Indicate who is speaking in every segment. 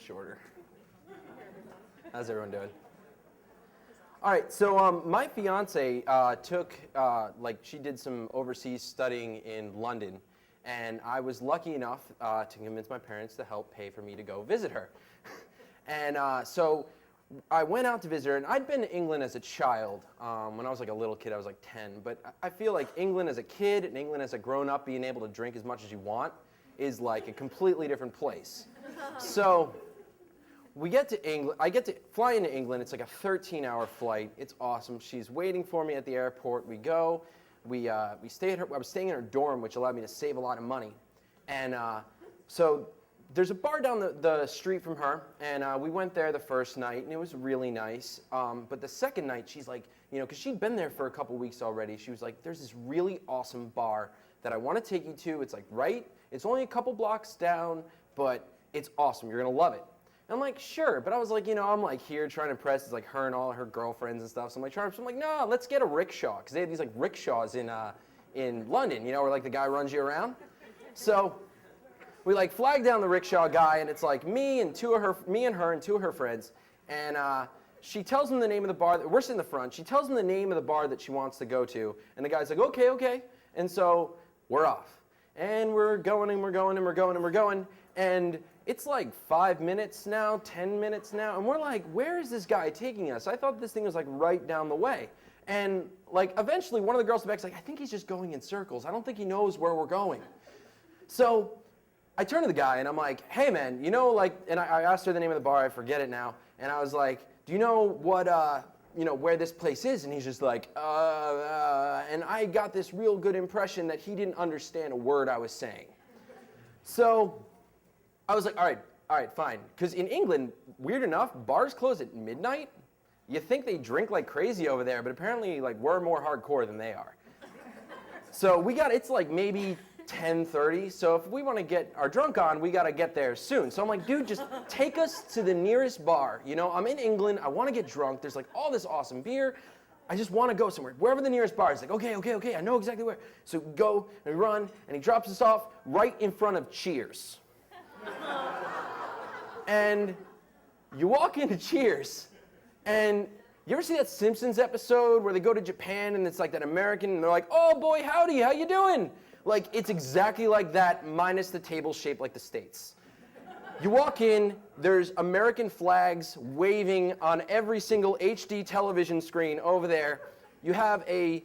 Speaker 1: shorter. How's everyone doing? All right, so my fiance she did some overseas studying in London, and I was lucky enough to convince my parents to help pay for me to go visit her. And so I went out to visit her, and I'd been to England as a child. When I was like a little kid, I was like 10, but I feel like England as a kid and England as a grown-up, being able to drink as much as you want is like a completely different place. So we get to England. I get to fly into England. It's like a 13-hour flight. It's awesome. She's waiting for me at the airport. We go. We stay at her. I was staying in her dorm, which allowed me to save a lot of money. And so there's a bar down the street from her, and we went there the first night, and it was really nice. But the second night, she's like, because she'd been there for a couple weeks already, she was like, there's this really awesome bar that I want to take you to. It's like it's only a couple blocks down, but it's awesome. You're going to love it. And I'm like, sure. But I was like, I'm like here trying to impress. It's like her and all her girlfriends and stuff. So I'm like, no, let's get a rickshaw. Because they have these like rickshaws in London, where like the guy runs you around. So we like flag down the rickshaw guy, and it's like me and her and two of her friends. And she tells him the name of the bar. We're sitting in the front. She tells him the name of the bar that she wants to go to. And the guy's like, okay. And so we're off. And we're going and we're going and we're going and we're going. And it's like 5 minutes now, 10 minutes now, and we're like, where is this guy taking us? I thought this thing was like right down the way. And like eventually one of the girls in the back's like, I think he's just going in circles. I don't think he knows where we're going. So I turn to the guy and I'm like, hey man, and I asked her the name of the bar, I forget it now, and I was like, do you know what, where this place is? And he's just like, and I got this real good impression that he didn't understand a word I was saying. So I was like, all right, fine. Because in England, weird enough, bars close at midnight. You think they drink like crazy over there, but apparently like we're more hardcore than they are. So it's like maybe 10:30. So if we want to get our drunk on, we got to get there soon. So I'm like, dude, just take us to the nearest bar. I'm in England. I want to get drunk. There's like all this awesome beer. I just want to go somewhere. Wherever the nearest bar is. Like, okay. I know exactly where. So we go and we run, and he drops us off right in front of Cheers. And you walk into Cheers, and you ever see that Simpsons episode where they go to Japan and it's like that American, and they're like, oh boy, howdy, how you doing? Like, it's exactly like that, minus the table shaped like the States. You walk in, there's American flags waving on every single HD television screen over there. You have a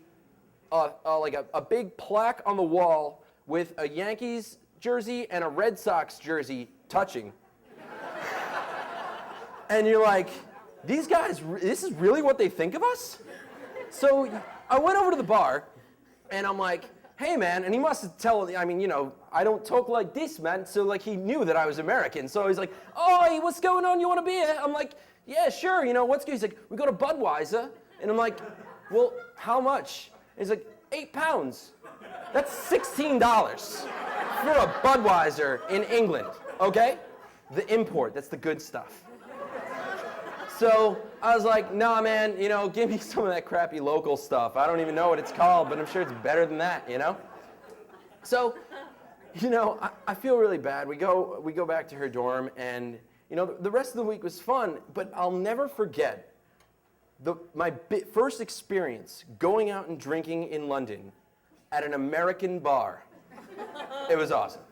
Speaker 1: big plaque on the wall with a Yankees jersey and a Red Sox jersey touching. And you're like, these guys, this is really what they think of us? So I went over to the bar, and I'm like, hey man, and he must have I don't talk like this, man, so like he knew that I was American. So he's like, oh, hey, what's going on, you want a beer? I'm like, yeah, sure, what's good? He's like, we go to Budweiser. And I'm like, well, how much? And he's like, £8. That's $16 for a Budweiser in England, okay? The import, that's the good stuff. So I was like, nah, man, give me some of that crappy local stuff. I don't even know what it's called, but I'm sure it's better than that, So, I feel really bad. We go back to her dorm, and, the rest of the week was fun, but I'll never forget my first experience going out and drinking in London at an American bar. It was awesome.